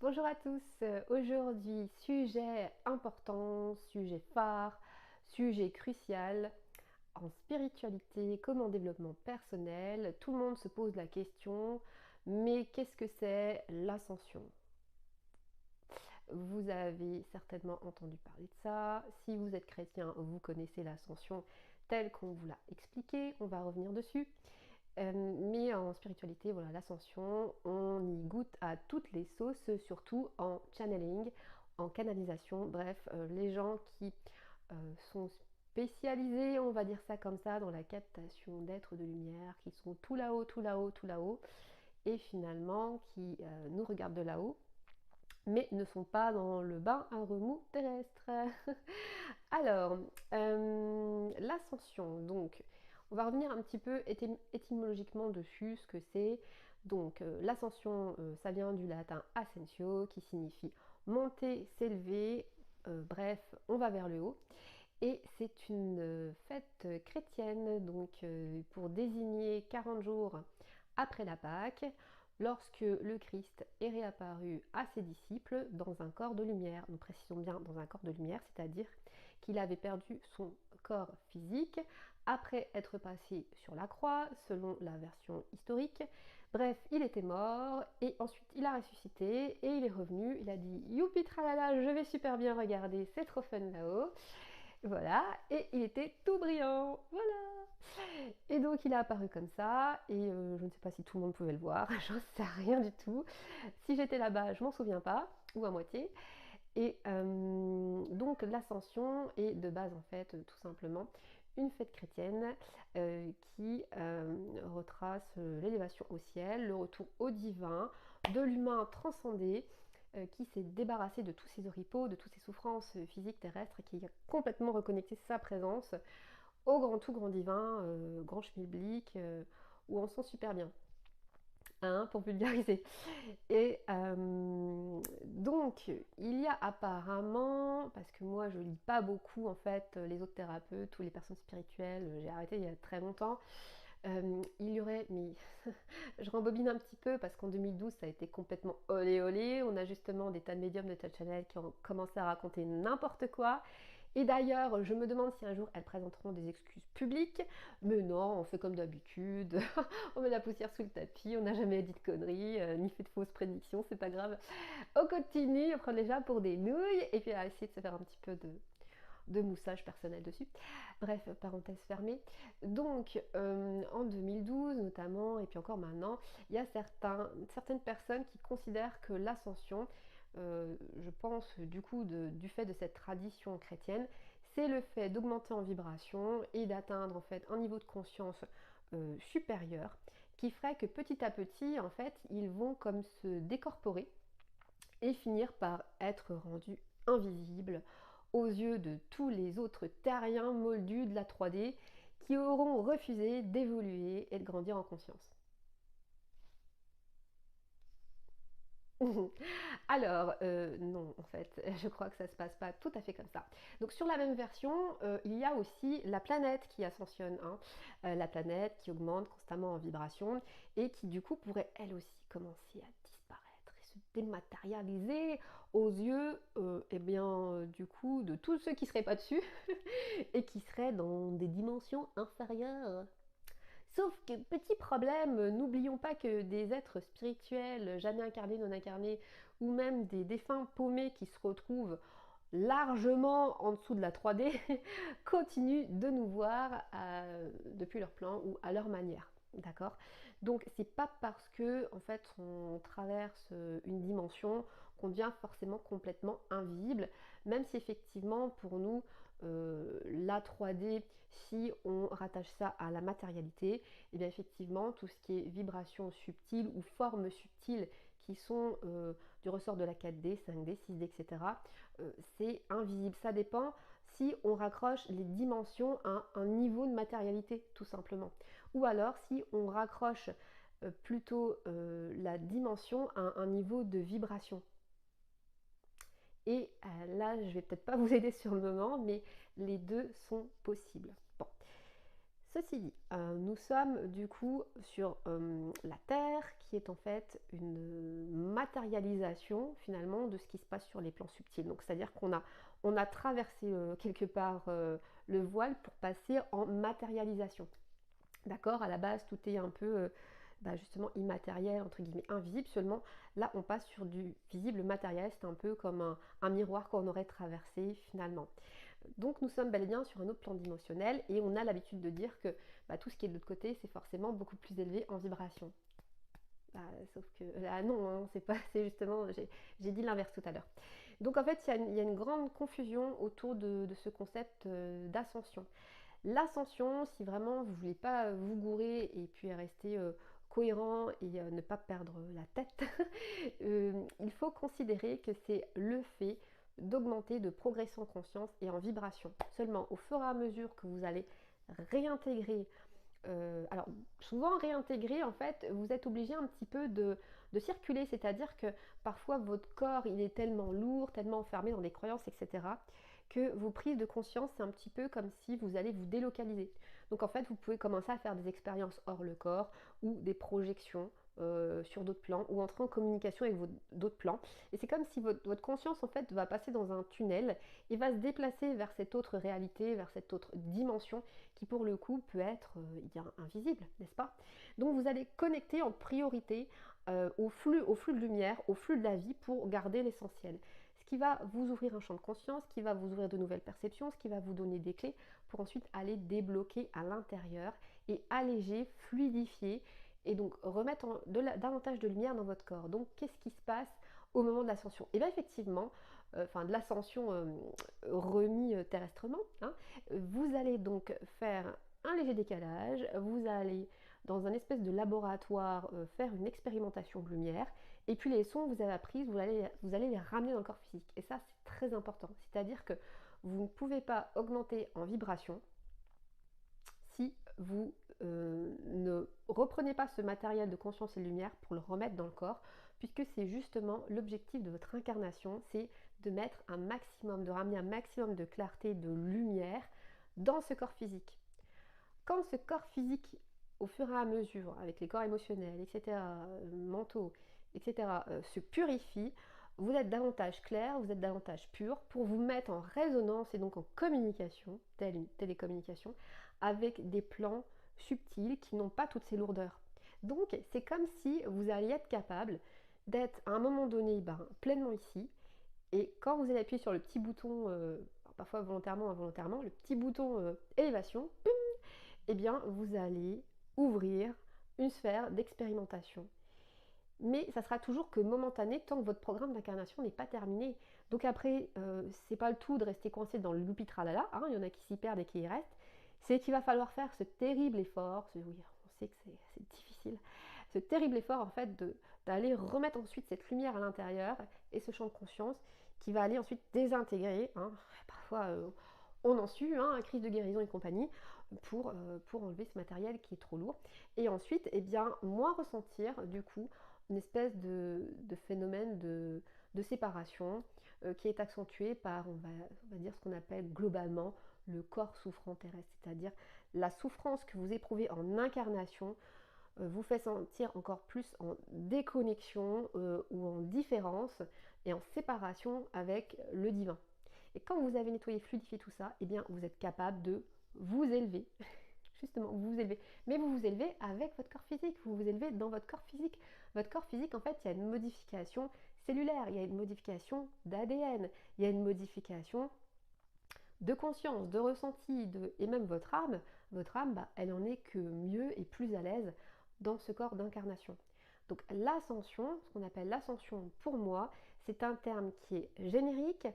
Bonjour à tous, aujourd'hui sujet important, sujet phare, sujet crucial en spiritualité comme en développement personnel. Tout le monde se pose la question, mais qu'est-ce que c'est l'ascension? Vous avez certainement entendu parler de ça. Si vous êtes chrétien, vous connaissez l'ascension telle qu'on vous l'a expliqué. On va revenir dessus. Mais en spiritualité, voilà, l'ascension, on y goûte à toutes les sauces, surtout en channeling, en canalisation. Bref, les gens qui sont spécialisés, on va dire ça comme ça, dans la captation d'êtres de lumière, qui sont tout là-haut, tout là-haut, tout là-haut, et finalement qui nous regardent de là-haut, mais ne sont pas dans le bain à remous terrestre. Alors, l'ascension, donc, on va revenir un petit peu étymologiquement dessus, ce que c'est. Donc, l'ascension, ça vient du latin ascensio, qui signifie monter, s'élever, bref, on va vers le haut. Et c'est une fête chrétienne, donc pour désigner 40 jours après la Pâque, lorsque le Christ est réapparu à ses disciples dans un corps de lumière. Nous précisons bien dans un corps de lumière, c'est-à-dire qu'il avait perdu son corps physique après être passé sur la croix, selon la version historique. Bref, il était mort et ensuite il a ressuscité et il est revenu. Il a dit youpi tralala, je vais super bien regarder, c'est trop fun là-haut. Voilà, et il était tout brillant, voilà. Et donc il a apparu comme ça, et je ne sais pas si tout le monde pouvait le voir, j'en sais rien du tout. Si j'étais là-bas, je m'en souviens pas, ou à moitié. Et donc l'ascension est de base en fait tout simplement une fête chrétienne qui retrace l'élévation au ciel, le retour au divin, de l'humain transcendé qui s'est débarrassé de tous ses oripeaux, de toutes ses souffrances physiques terrestres, et qui a complètement reconnecté sa présence au grand tout, grand divin, grand schmilblick, où on se sent super bien. Hein, pour vulgariser. Et donc, il y a apparemment, parce que moi je lis pas beaucoup en fait les autres thérapeutes ou les personnes spirituelles, j'ai arrêté il y a très longtemps, il y aurait, mais je rembobine un petit peu parce qu'en 2012 ça a été complètement olé olé, on a justement des tas de médiums de Touch Channel qui ont commencé à raconter n'importe quoi. Et d'ailleurs, je me demande si un jour elles présenteront des excuses publiques. Mais non, on fait comme d'habitude, on met la poussière sous le tapis, on n'a jamais dit de conneries, ni fait de fausses prédictions, c'est pas grave. On continue, on prend les gens pour des nouilles, et puis à essayer de se faire un petit peu de moussage personnel dessus. Bref, parenthèse fermée. Donc, en 2012 notamment, et puis encore maintenant, il y a certaines personnes qui considèrent que l'ascension, je pense du coup du fait de cette tradition chrétienne, c'est le fait d'augmenter en vibration et d'atteindre en fait un niveau de conscience supérieur qui ferait que petit à petit, en fait, ils vont comme se décorporer et finir par être rendus invisibles aux yeux de tous les autres terriens moldus de la 3D qui auront refusé d'évoluer et de grandir en conscience. Alors, non, en fait, je crois que ça se passe pas tout à fait comme ça. Donc, sur la même version, il y a aussi la planète qui ascensionne, hein. La planète qui augmente constamment en vibration et qui, du coup, pourrait elle aussi commencer à disparaître et se dématérialiser aux yeux, eh bien, du coup, de tous ceux qui seraient pas dessus et qui seraient dans des dimensions inférieures. Sauf que petit problème, n'oublions pas que des êtres spirituels, jamais incarnés, non incarnés, ou même des défunts paumés qui se retrouvent largement en dessous de la 3D, continuent de nous voir depuis leur plan ou à leur manière. D'accord. Donc c'est pas parce que en fait on traverse une dimension qu'on devient forcément complètement invisible, même si effectivement pour nous la 3D, si on rattache ça à la matérialité, et bien effectivement tout ce qui est vibration subtile ou forme subtile qui sont du ressort de la 4D, 5D, 6D, etc. C'est invisible. Ça dépend si on raccroche les dimensions à un niveau de matérialité, tout simplement. Ou alors si on raccroche plutôt la dimension à un niveau de vibration. Et là, je vais peut-être pas vous aider sur le moment, mais les deux sont possibles. Bon. Ceci dit, nous sommes du coup sur la Terre qui est en fait une matérialisation finalement de ce qui se passe sur les plans subtils. Donc c'est-à-dire on a traversé quelque part le voile pour passer en matérialisation. D'accord. À la base, tout est un peu justement immatériel, entre guillemets, invisible. Seulement, là, on passe sur du visible matériel. C'est un peu comme un miroir qu'on aurait traversé finalement. Donc, nous sommes bel et bien sur un autre plan dimensionnel et on a l'habitude de dire que tout ce qui est de l'autre côté, c'est forcément beaucoup plus élevé en vibration. Sauf que là, non, hein, c'est pas, c'est justement, j'ai dit l'inverse tout à l'heure. Donc, en fait, il y a une grande confusion autour de ce concept d'ascension. L'ascension, si vraiment vous ne voulez pas vous gourer et puis rester cohérent et ne pas perdre la tête, il faut considérer que c'est le fait d'augmenter, de progresser en conscience et en vibration. Seulement, au fur et à mesure que vous allez réintégrer, alors souvent réintégrer, en fait, vous êtes obligé un petit peu de circuler, c'est-à-dire que parfois votre corps, il est tellement lourd, tellement enfermé dans des croyances, etc., que vos prises de conscience, c'est un petit peu comme si vous allez vous délocaliser. Donc en fait, vous pouvez commencer à faire des expériences hors le corps ou des projections sur d'autres plans ou entrer en communication avec d'autres plans. Et c'est comme si votre conscience en fait va passer dans un tunnel et va se déplacer vers cette autre réalité, vers cette autre dimension qui pour le coup peut être invisible, n'est-ce pas? Donc vous allez connecter en priorité au flux de lumière, au flux de la vie pour garder l'essentiel. Ce qui va vous ouvrir un champ de conscience, ce qui va vous ouvrir de nouvelles perceptions, ce qui va vous donner des clés pour ensuite aller débloquer à l'intérieur et alléger, fluidifier et donc remettre davantage de lumière dans votre corps. Donc qu'est-ce qui se passe au moment de l'ascension? Et bien effectivement, de l'ascension remis terrestrement, hein, vous allez donc faire un léger décalage, vous allez dans un espèce de laboratoire faire une expérimentation de lumière, et puis les sons que vous avez appris, vous allez les ramener dans le corps physique. Et ça, c'est très important. C'est-à-dire que vous ne pouvez pas augmenter en vibration si vous ne reprenez pas ce matériel de conscience et de lumière pour le remettre dans le corps, puisque c'est justement l'objectif de votre incarnation, c'est de mettre un maximum, de ramener un maximum de clarté, de lumière dans ce corps physique. Quand ce corps physique, au fur et à mesure, avec les corps émotionnels, etc., mentaux, etc., se purifie, vous êtes davantage clair, vous êtes davantage pur pour vous mettre en résonance et donc en communication, telle une télécommunication, avec des plans subtils qui n'ont pas toutes ces lourdeurs. Donc c'est comme si vous alliez être capable d'être à un moment donné pleinement ici, et quand vous allez appuyer sur le petit bouton, parfois volontairement, involontairement, le petit bouton élévation, eh bien vous allez ouvrir une sphère d'expérimentation. Mais ça sera toujours que momentané tant que votre programme d'incarnation n'est pas terminé. Donc après, c'est pas le tout de rester coincé dans le loupi tralala, hein, il y en a qui s'y perdent et qui y restent. C'est qu'il va falloir faire ce terrible effort, oui, on sait que c'est difficile, ce terrible effort en fait d'aller remettre ensuite cette lumière à l'intérieur et ce champ de conscience qui va aller ensuite désintégrer, hein, parfois on en suit, hein, crise de guérison et compagnie, pour enlever ce matériel qui est trop lourd. Et ensuite, eh bien, moins ressentir du coup une espèce de phénomène de séparation qui est accentué par, on va dire, ce qu'on appelle globalement le corps souffrant terrestre, c'est-à-dire la souffrance que vous éprouvez en incarnation vous fait sentir encore plus en déconnexion ou en différence et en séparation avec le divin. Et quand vous avez nettoyé, fluidifié tout ça, eh bien, vous êtes capable de vous élever, justement, vous vous élevez. Mais vous vous élevez avec votre corps physique, vous vous élevez dans votre corps physique. Votre corps physique, en fait, il y a une modification cellulaire, il y a une modification d'ADN, il y a une modification de conscience, de ressenti, et même votre âme, elle en est que mieux et plus à l'aise dans ce corps d'incarnation. Donc l'ascension, ce qu'on appelle l'ascension pour moi, c'est un terme qui est générique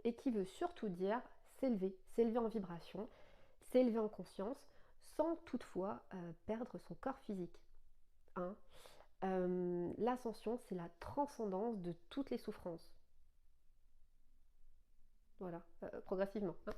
et qui veut surtout dire s'élever en vibration, s'élever en conscience, sans toutefois perdre son corps physique. Hein. L'ascension, c'est la transcendance de toutes les souffrances. Voilà, progressivement. Hein.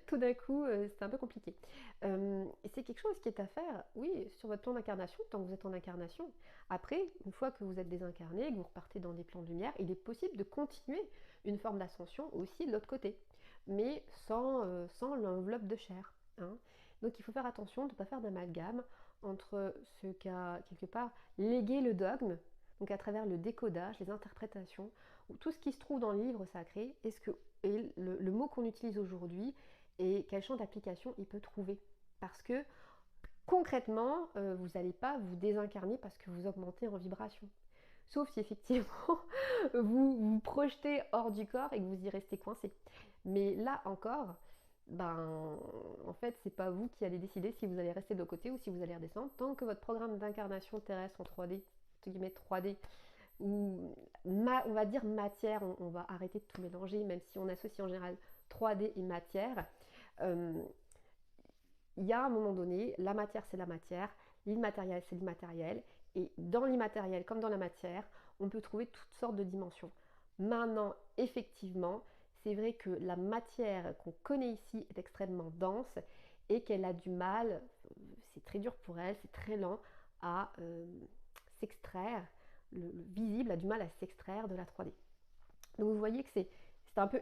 Tout d'un coup, c'est un peu compliqué. Et c'est quelque chose qui est à faire, oui, sur votre plan d'incarnation, tant que vous êtes en incarnation. Après, une fois que vous êtes désincarné, que vous repartez dans des plans de lumière, il est possible de continuer une forme d'ascension aussi de l'autre côté, mais sans l'enveloppe de chair. Hein. Donc il faut faire attention de ne pas faire d'amalgame entre ce qu'a quelque part légué le dogme, donc à travers le décodage, les interprétations, ou tout ce qui se trouve dans le livre sacré, et le mot qu'on utilise aujourd'hui, et quel champ d'application il peut trouver. Parce que concrètement, vous n'allez pas vous désincarner parce que vous augmentez en vibration. Sauf si effectivement vous vous projetez hors du corps et que vous y restez coincé. Mais là encore, ben, en fait, c'est pas vous qui allez décider si vous allez rester de l'autre côté ou si vous allez redescendre. Tant que votre programme d'incarnation terrestre en 3D, entre guillemets 3D, ou on va dire matière, on va arrêter de tout mélanger, même si on associe en général 3D et matière. Euh, il y a un moment donné, la matière c'est la matière, l'immatériel c'est l'immatériel, et dans l'immatériel comme dans la matière, on peut trouver toutes sortes de dimensions. Maintenant, effectivement, c'est vrai que la matière qu'on connaît ici est extrêmement dense et qu'elle a du mal, c'est très dur pour elle, c'est très lent à s'extraire, le visible a du mal à s'extraire de la 3D. Donc vous voyez que c'est un peu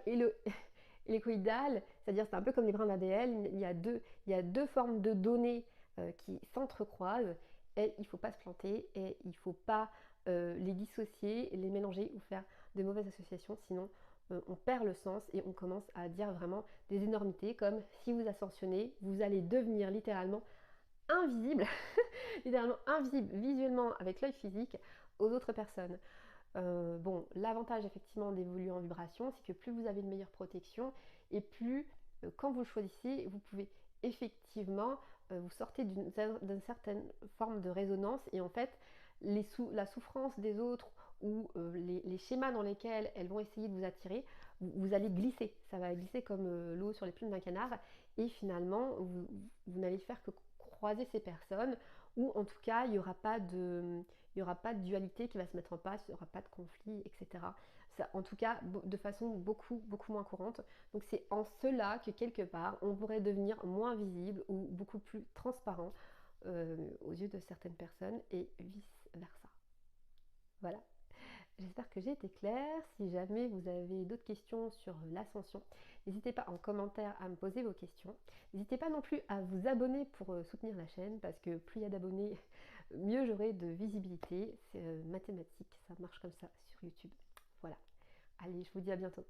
hélicoïdal, c'est-à-dire c'est un peu comme les brins d'ADN, il y a deux formes de données qui s'entrecroisent et il ne faut pas se planter et il ne faut pas les dissocier, les mélanger ou faire de mauvaises associations, sinon on perd le sens et on commence à dire vraiment des énormités comme si vous ascensionnez, vous allez devenir littéralement invisible, littéralement invisible visuellement avec l'œil physique aux autres personnes. Bon, l'avantage effectivement d'évoluer en vibration, c'est que plus vous avez une meilleure protection et plus, quand vous le choisissez, vous pouvez effectivement vous sortir d'une certaine forme de résonance et en fait, la souffrance des autres ou les schémas dans lesquels elles vont essayer de vous attirer, vous allez glisser. Ça va glisser comme l'eau sur les plumes d'un canard et finalement, vous n'allez faire que croiser ces personnes ou en tout cas, il n'y aura pas de dualité qui va se mettre en place, il n'y aura pas de conflit, etc. Ça, en tout cas, de façon beaucoup, beaucoup moins courante. Donc c'est en cela que quelque part, on pourrait devenir moins visible ou beaucoup plus transparent aux yeux de certaines personnes et vice-versa. Voilà. J'espère que j'ai été claire. Si jamais vous avez d'autres questions sur l'ascension, n'hésitez pas en commentaire à me poser vos questions. N'hésitez pas non plus à vous abonner pour soutenir la chaîne parce que plus il y a d'abonnés, mieux j'aurai de visibilité. C'est mathématique, ça marche comme ça sur YouTube. Voilà. Allez, je vous dis à bientôt.